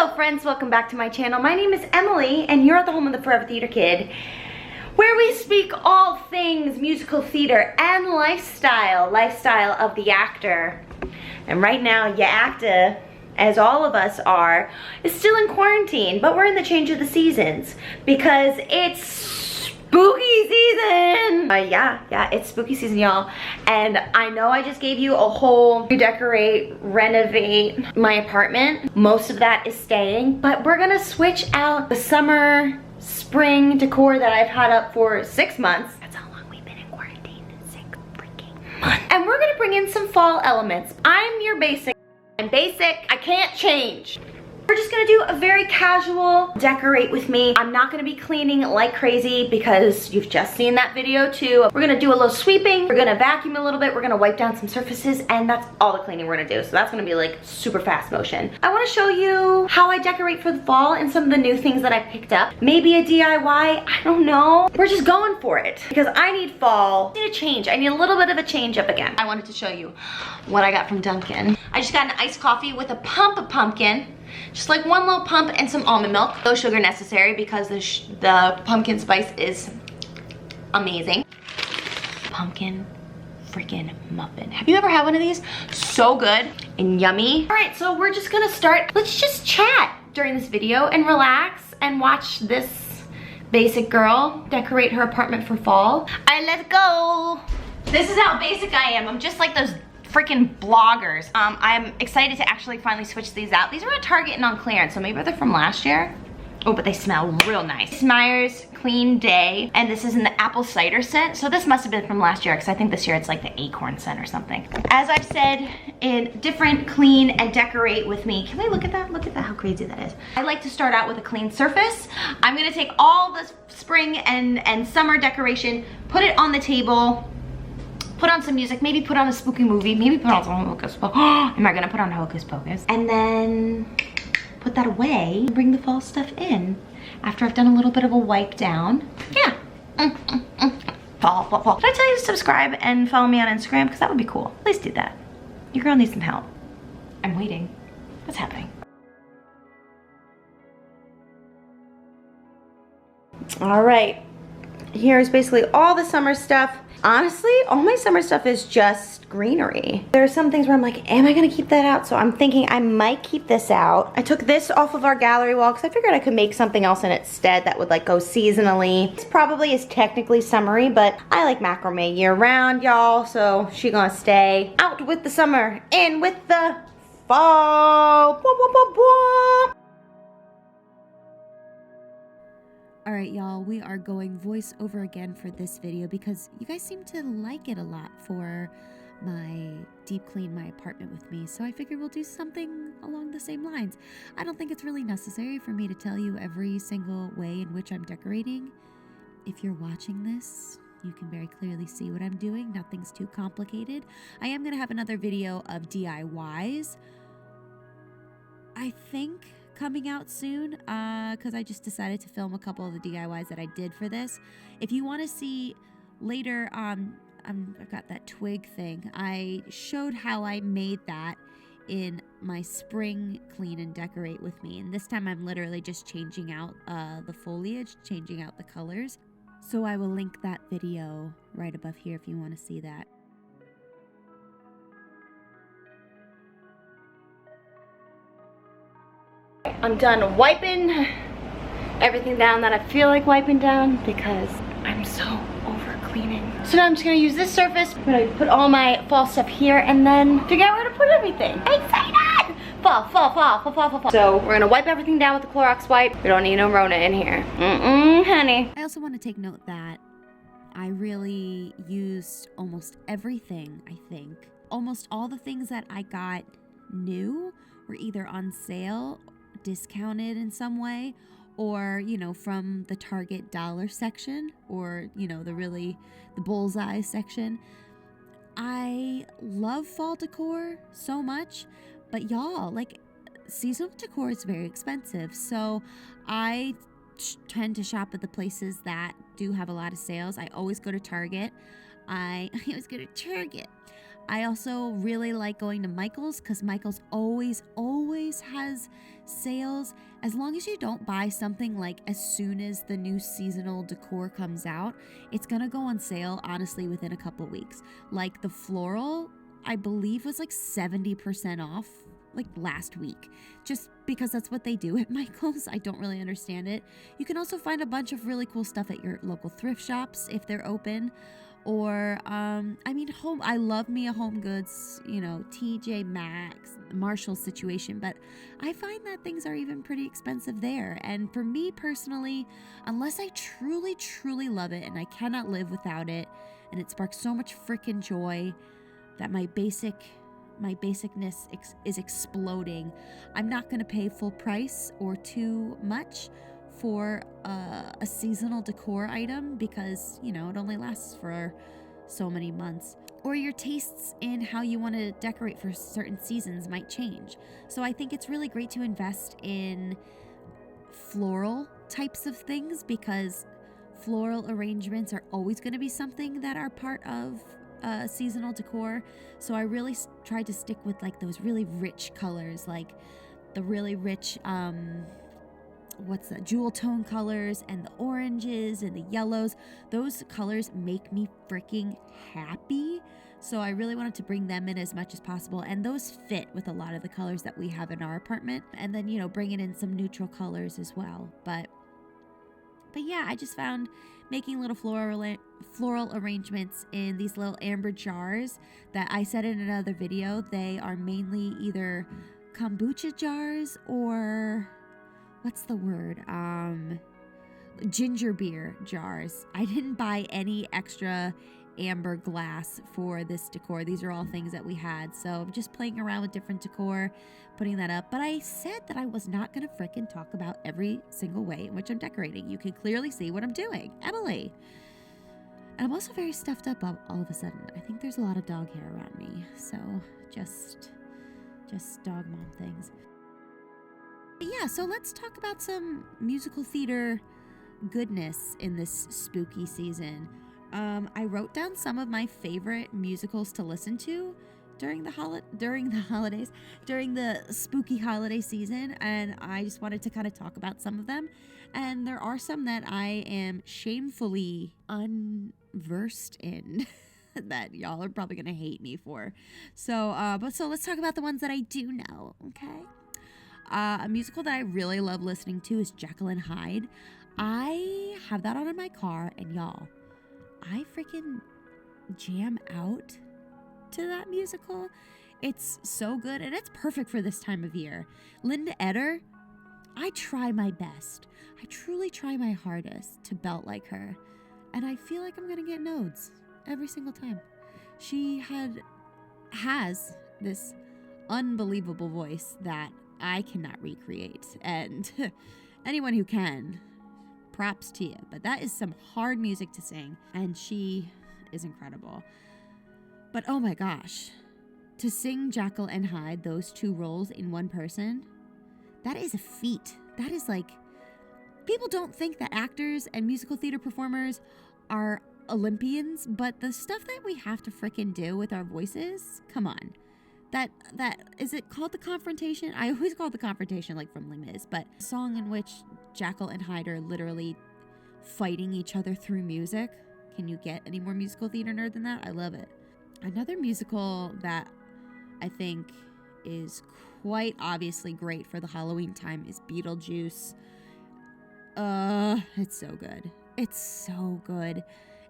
Hello friends, welcome back to my channel. My name is Emily and you're at the home of the Forever Theater Kid, where we speak all things musical theater and lifestyle of the actor. And right now, your actor, as all of us are, is still in quarantine, but we're in the change of the seasons because it's spooky season. Yeah, it's spooky season, y'all. And I know I just gave you a whole redecorate, renovate my apartment. Most of that is staying, but we're gonna switch out the summer, spring decor that I've had up for 6 months. That's how long we've been in quarantine, 6 freaking months. And we're gonna bring in some fall elements. I'm your basic. I'm basic, I can't change. We're just gonna do a very casual decorate with me. I'm not gonna be cleaning like crazy because you've just seen that video too. We're gonna do a little sweeping, we're gonna vacuum a little bit, we're gonna wipe down some surfaces, and that's all the cleaning we're gonna do. So that's gonna be like super fast motion. I wanna show you how I decorate for the fall and some of the new things that I picked up. Maybe a DIY, I don't know. We're just going for it because I need fall. I need a change, I need a little bit of a change up again. I wanted to show you what I got from Dunkin'. I just got an iced coffee with a pump of pumpkin. Just like one little pump and some almond milk. No sugar necessary because the pumpkin spice is amazing. Pumpkin freaking muffin. Have you ever had one of these? So good and yummy. All right, so we're just gonna start. Let's just chat during this video and relax and watch this basic girl decorate her apartment for fall. All right, let's go. This is how basic I am. I'm just like those freaking bloggers. I'm excited to actually finally switch these out. These are at Target and on clearance, so maybe they're from last year. Oh, but they smell real nice. Meyer's Clean Day, and this is in the apple cider scent. So this must have been from last year because I think this year it's like the acorn scent or something. As I've said in different clean and decorate with me. Can we look at that? Look at that, how crazy that is. I like to start out with a clean surface. I'm gonna take all the spring and summer decoration, put it on the table, put on some music, maybe put on a spooky movie, maybe put on some Hocus Pocus. Am I gonna put on Hocus Pocus? And then put that away and bring the fall stuff in after I've done a little bit of a wipe down. Yeah. Fall. Did I tell you to subscribe and follow me on Instagram? Because that would be cool. Please do that. Your girl needs some help. I'm waiting. What's happening? All right. Here's basically all the summer stuff. Honestly, all my summer stuff is just greenery. There are some things where I'm like, am I gonna keep that out? So I'm thinking I might keep this out. I took this off of our gallery wall because I figured I could make something else in its stead that would like go seasonally. This probably is technically summery, but I like macrame year round, y'all. So she gonna stay out with the summer, in with the fall. Alright y'all, we are going voiceover again for this video because you guys seem to like it a lot for my deep clean my apartment with me, so I figured we'll do something along the same lines. I don't think it's really necessary for me to tell you every single way in which I'm decorating. If you're watching this, you can very clearly see what I'm doing. Nothing's too complicated. I am going to have another video of DIYs, I think, coming out soon, because I just decided to film a couple of the DIYs that I did for this. If you want to see later, I've got that twig thing. I showed how I made that in my spring clean and decorate with me, and this time I'm literally just changing out the foliage, changing out the colors. So I will link that video right above here if you want to see that. I'm done wiping everything down that I feel like wiping down because I'm so over cleaning. So now I'm just gonna use this surface. I'm gonna put all my fall stuff here and then figure out where to put everything. Excited! Fall. So we're gonna wipe everything down with the Clorox wipe. We don't need no Rona in here. Honey. I also want to take note that I really used almost everything, I think. Almost all the things that I got new were either on sale, discounted in some way, or you know, from the Target dollar section, or you know, the bullseye section. I love fall decor so much, but y'all, like, seasonal decor is very expensive, so I tend to shop at the places that do have a lot of sales. I always go to Target. I always go to Target. I also really like going to Michael's because Michael's always has sales. As long as you don't buy something like as soon as the new seasonal decor comes out, it's gonna go on sale honestly within a couple weeks. Like the floral, I believe was like 70% off like last week, just because that's what they do at Michael's. I don't really understand it. You can also find a bunch of really cool stuff at your local thrift shops if they're open. Or, I love me a Home Goods, TJ Maxx, Marshall situation, but I find that things are even pretty expensive there. And for me personally, unless I truly, truly love it and I cannot live without it, and it sparks so much freaking joy that my basicness is exploding, I'm not going to pay full price or too much for a seasonal decor item because, it only lasts for so many months. Or your tastes in how you want to decorate for certain seasons might change. So I think it's really great to invest in floral types of things because floral arrangements are always going to be something that are part of seasonal decor. So I really tried to stick with like those really rich colors, like the really rich jewel tone colors and the oranges and the yellows. Those colors make me freaking happy. So I really wanted to bring them in as much as possible. And those fit with a lot of the colors that we have in our apartment. And then, bringing in some neutral colors as well. But yeah, I just found making little floral arrangements in these little amber jars that I said in another video. They are mainly either kombucha jars or what's the word? Ginger beer jars. I didn't buy any extra amber glass for this decor. These are all things that we had. So I'm just playing around with different decor, putting that up. But I said that I was not going to frickin' talk about every single way in which I'm decorating. You can clearly see what I'm doing. Emily. And I'm also very stuffed up all of a sudden. I think there's a lot of dog hair around me. So just dog mom things. But yeah, so let's talk about some musical theater goodness in this spooky season. I wrote down some of my favorite musicals to listen to during the spooky holiday season, and I just wanted to kind of talk about some of them. And there are some that I am shamefully unversed in that y'all are probably gonna hate me for. So let's talk about the ones that I do know, okay? A musical that I really love listening to is Jekyll and Hyde. I have that on in my car, and y'all, I freaking jam out to that musical. It's so good, and it's perfect for this time of year. Linda Eder, I try my best. I truly try my hardest to belt like her, and I feel like I'm gonna get nodes every single time. She has this unbelievable voice that I cannot recreate, and anyone who can, props to you. But that is some hard music to sing, and she is incredible. But oh my gosh, to sing Jekyll and Hyde, those two roles in one person, that is a feat. That is like, people don't think that actors and musical theater performers are Olympians, but the stuff that we have to frickin' do with our voices, come on. That is it called The Confrontation? I always call it The Confrontation, like from Les Mis, but a song in which Jekyll and Hyde are literally fighting each other through music. Can you get any more musical theater nerd than that? I love it. Another musical that I think is quite obviously great for the Halloween time is Beetlejuice. It's so good. It's so good.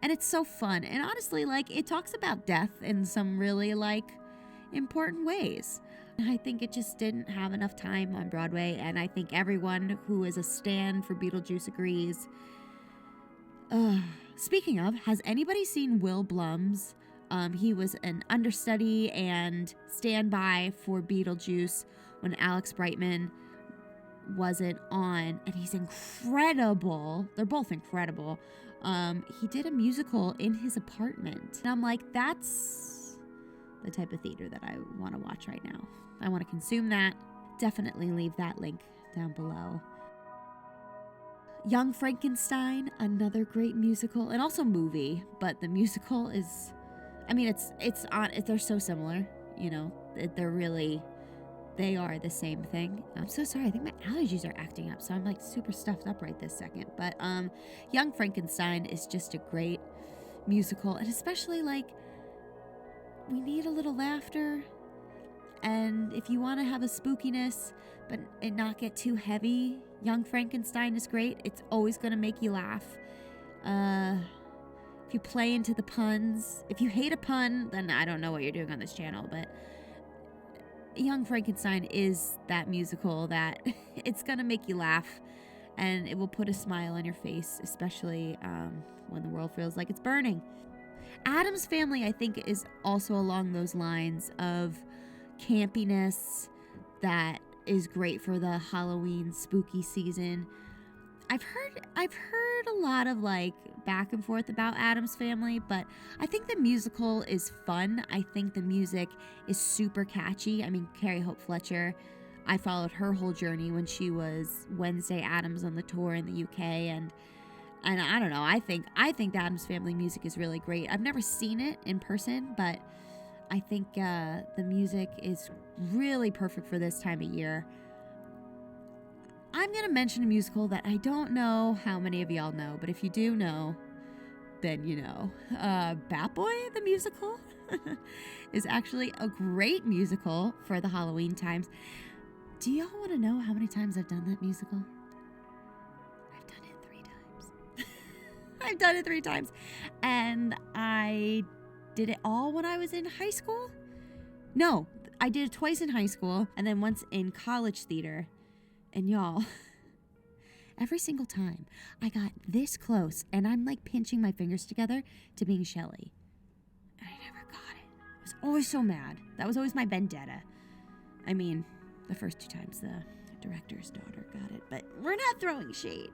And it's so fun. And honestly, like, it talks about death in some really, like, important ways. I think it just didn't have enough time on Broadway, and I think everyone who is a stan for Beetlejuice agrees. Speaking of, has anybody seen Will Blum's? He was an understudy and standby for Beetlejuice when Alex Brightman wasn't on, and he's incredible. They're both incredible. He did a musical in his apartment, and I'm like, that's the type of theater that I want to watch right now. I want to consume that. Definitely leave that link down below. Young Frankenstein, another great musical, and also movie, but the musical is I mean, they're so similar, you know, they are the same thing. I'm so sorry. I think my allergies are acting up, so I'm like super stuffed up right this second. But Young Frankenstein is just a great musical, and especially like we need a little laughter. And if you want to have a spookiness, but it not get too heavy, Young Frankenstein is great. It's always going to make you laugh. If you play into the puns, if you hate a pun, then I don't know what you're doing on this channel, but Young Frankenstein is that musical that it's going to make you laugh, and it will put a smile on your face, especially when the world feels like it's burning. Addams Family, I think, is also along those lines of campiness that is great for the Halloween spooky season. I've heard a lot of like back and forth about Addams Family, but I think the musical is fun. I think the music is super catchy. I mean, Carrie Hope Fletcher, I followed her whole journey when she was Wednesday Addams on the tour in the UK, and I don't know, I think the Addams Family music is really great. I've never seen it in person, but I think the music is really perfect for this time of year. I'm going to mention a musical that I don't know how many of y'all know, but if you do know, then you know. Bat Boy, the musical, is actually a great musical for the Halloween times. Do y'all want to know how many times I've done that musical? I've done it 3 times. I've done it 3 times. And I did it all when I was in high school? No, I did it twice in high school and then once in college theater. And y'all, every single time I got this close, and I'm like pinching my fingers together to being Shelley. And I never got it. I was always so mad. That was always my vendetta. I mean, the first 2 times the director's daughter got it, but we're not throwing shade.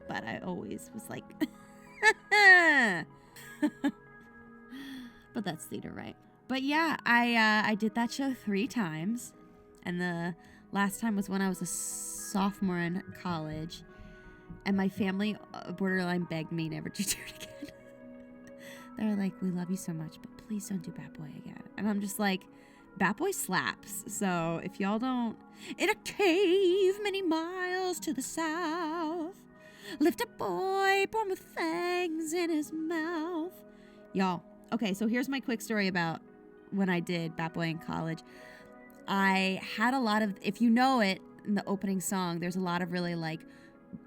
But I always was like, but that's theater, right? But yeah, I did that show 3 times, and the last time was when I was a sophomore in college, and my family borderline begged me never to do it again. They're like, we love you so much, but please don't do Bat Boy again. And I'm just like, Bat Boy slaps. So if y'all don't, in a cave many miles to the south, lived a boy born with fangs in his mouth. Y'all, okay, so here's my quick story about when I did Bat Boy in college. I had a lot of, if you know it, in the opening song, there's a lot of really like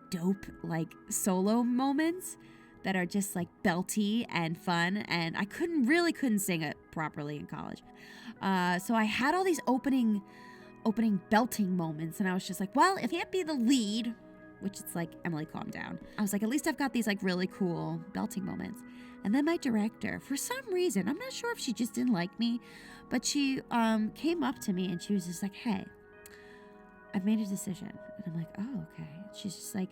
dope like solo moments that are just like belty and fun, and I couldn't sing it properly in college. So I had all these opening belting moments, and I was just like, well, if you can't be the lead, which it's like, Emily, calm down. I was like, at least I've got these like really cool belting moments. And then my director, for some reason, I'm not sure if she just didn't like me, but she came up to me and she was just like, hey, I've made a decision. And I'm like, oh, okay. She's just like,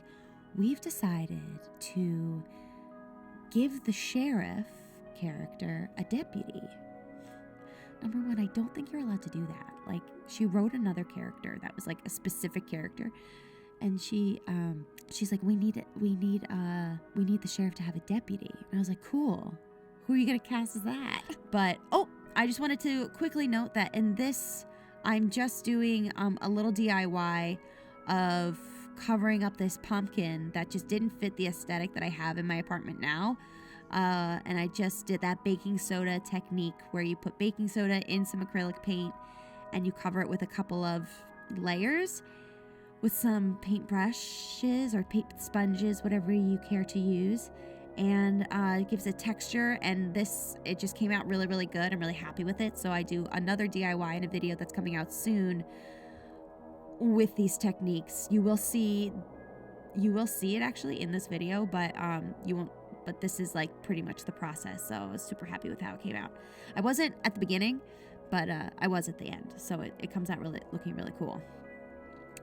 we've decided to give the sheriff character a deputy. Number one, I don't think you're allowed to do that. Like, she wrote another character that was like a specific character. And she's like, we need the sheriff to have a deputy. And I was like, cool. Who are you gonna cast as that? But I just wanted to quickly note that in this, I'm just doing a little DIY of covering up this pumpkin that just didn't fit the aesthetic that I have in my apartment now. And I just did that baking soda technique where you put baking soda in some acrylic paint and you cover it with a couple of layers with some paint brushes or paint sponges, whatever you care to use. And it gives it texture, and it just came out really, really good. I'm really happy with it. So I do another DIY in a video that's coming out soon with these techniques. You will see it actually in this video, but you won't. But this is like pretty much the process. So I was super happy with how it came out. I wasn't at the beginning, but I was at the end. So it comes out looking really cool.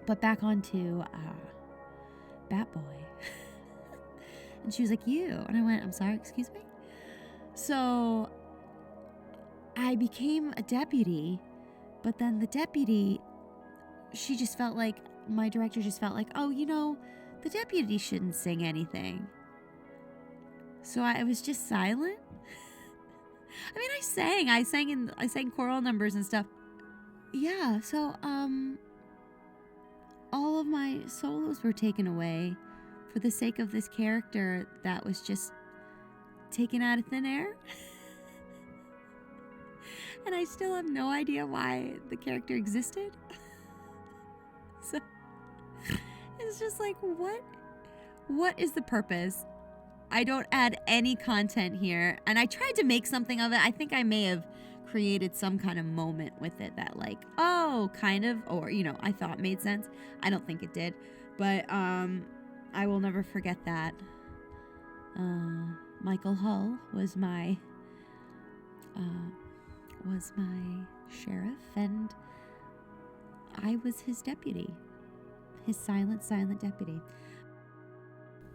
But back onto Bat Boy. And she was like, you. And I went, I'm sorry, excuse me? So I became a deputy, but then the deputy, she just felt like, my director just felt like, oh, you know, the deputy shouldn't sing anything. So I was just silent. I mean, I sang choral numbers and stuff. Yeah, so, all of my solos were taken away for the sake of this character that was just taken out of thin air. And I still have no idea why the character existed. So it's just like, what is the purpose? I don't add any content here. And I tried to make something of it. I think I may have created some kind of moment with it that like, oh, kind of, or, you know, I thought made sense. I don't think it did. But I will never forget that. Michael Hull was my sheriff, and I was his deputy, his silent deputy.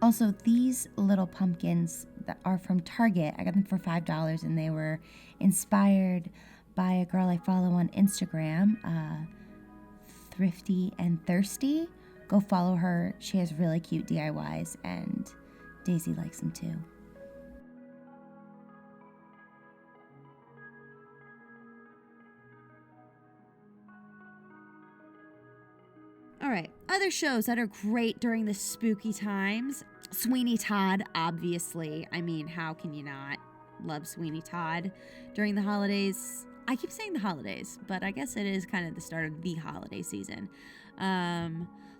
Also, these little pumpkins that are from Target, I got them for $5, and they were inspired by a girl I follow on Instagram, Thrifty and Thirsty. Go follow her. She has really cute DIYs, and Daisy likes them too. All right, other shows that are great during the spooky times. Sweeney Todd, obviously. I mean, how can you not love Sweeney Todd during the holidays? I keep saying the holidays, but I guess it is kind of the start of the holiday season.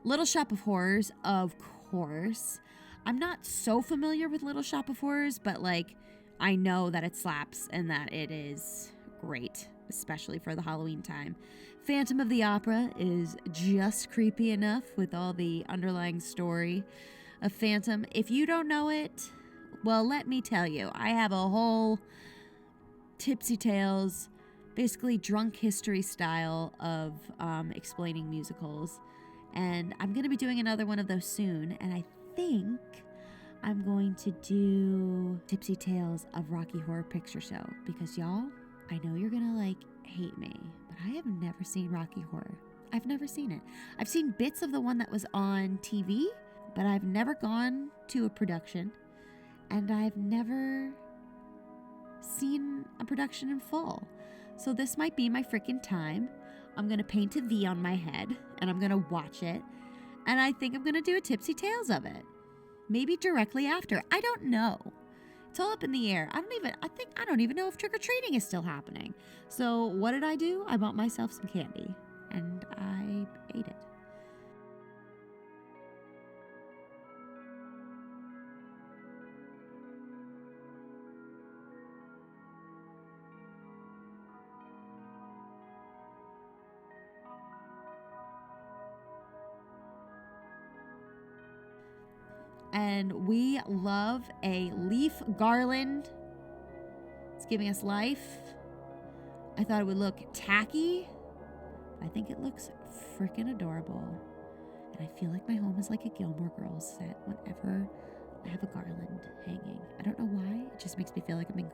Little Shop of Horrors, of course. I'm not so familiar with Little Shop of Horrors, but like, I know that it slaps and that it is great, especially for the Halloween time. Phantom of the Opera is just creepy enough with all the underlying story of Phantom. If you don't know it, well, let me tell you, I have a whole Tipsy Tales, basically drunk history style of explaining musicals. And I'm going to be doing another one of those soon. And I think I'm going to do Tipsy Tales of Rocky Horror Picture Show. Because y'all, I know you're going to like hate me, but I have never seen Rocky Horror. I've never seen it. I've seen bits of the one that was on TV, but I've never gone to a production. And I've never seen a production in full. So this might be my freaking time. I'm going to paint a V on my head, and I'm going to watch it. And I think I'm going to do a Tipsy Tales of it. Maybe directly after. I don't know. It's all up in the air. I don't even know if trick-or-treating is still happening. So what did I do? I bought myself some candy, and I ate it. And we love a leaf garland. It's giving us life. I thought it would look tacky. I think it looks freaking adorable. And I feel like my home is like a Gilmore Girls set whenever I have a garland hanging. I don't know why. It just makes me feel like I'm in.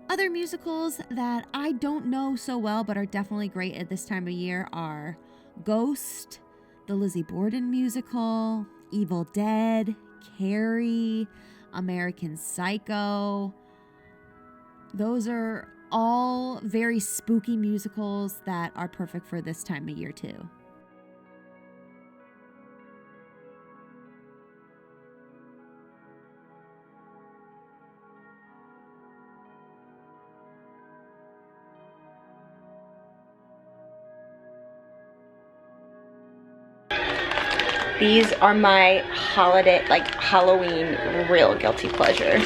Other musicals that I don't know so well but are definitely great at this time of year are Ghost, the Lizzie Borden musical, Evil Dead, Carrie, American Psycho. Those are all very spooky musicals that are perfect for this time of year too. These are my holiday, like Halloween, real guilty pleasure.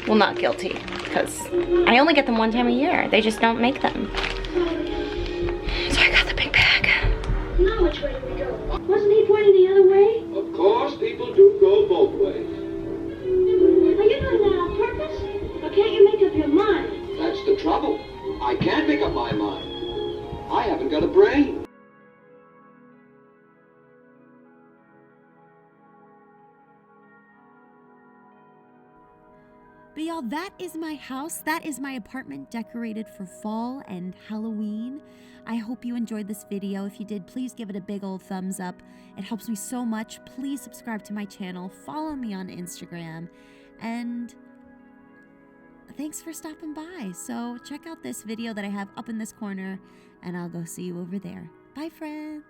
Well, not guilty, because I only get them one time a year. They just don't make them. So I got the big bag. Now which way do we go? Wasn't he pointing the other way? Of course, people do go both ways. Are you doing that on purpose? Or can't you make up your mind? That's the trouble. I can't make up my mind. I haven't got a brain. But y'all, that is my house. That is my apartment decorated for fall and Halloween. I hope you enjoyed this video. If you did, please give it a big old thumbs up. It helps me so much. Please subscribe to my channel. Follow me on Instagram. And thanks for stopping by. So check out this video that I have up in this corner, and I'll go see you over there. Bye, friends.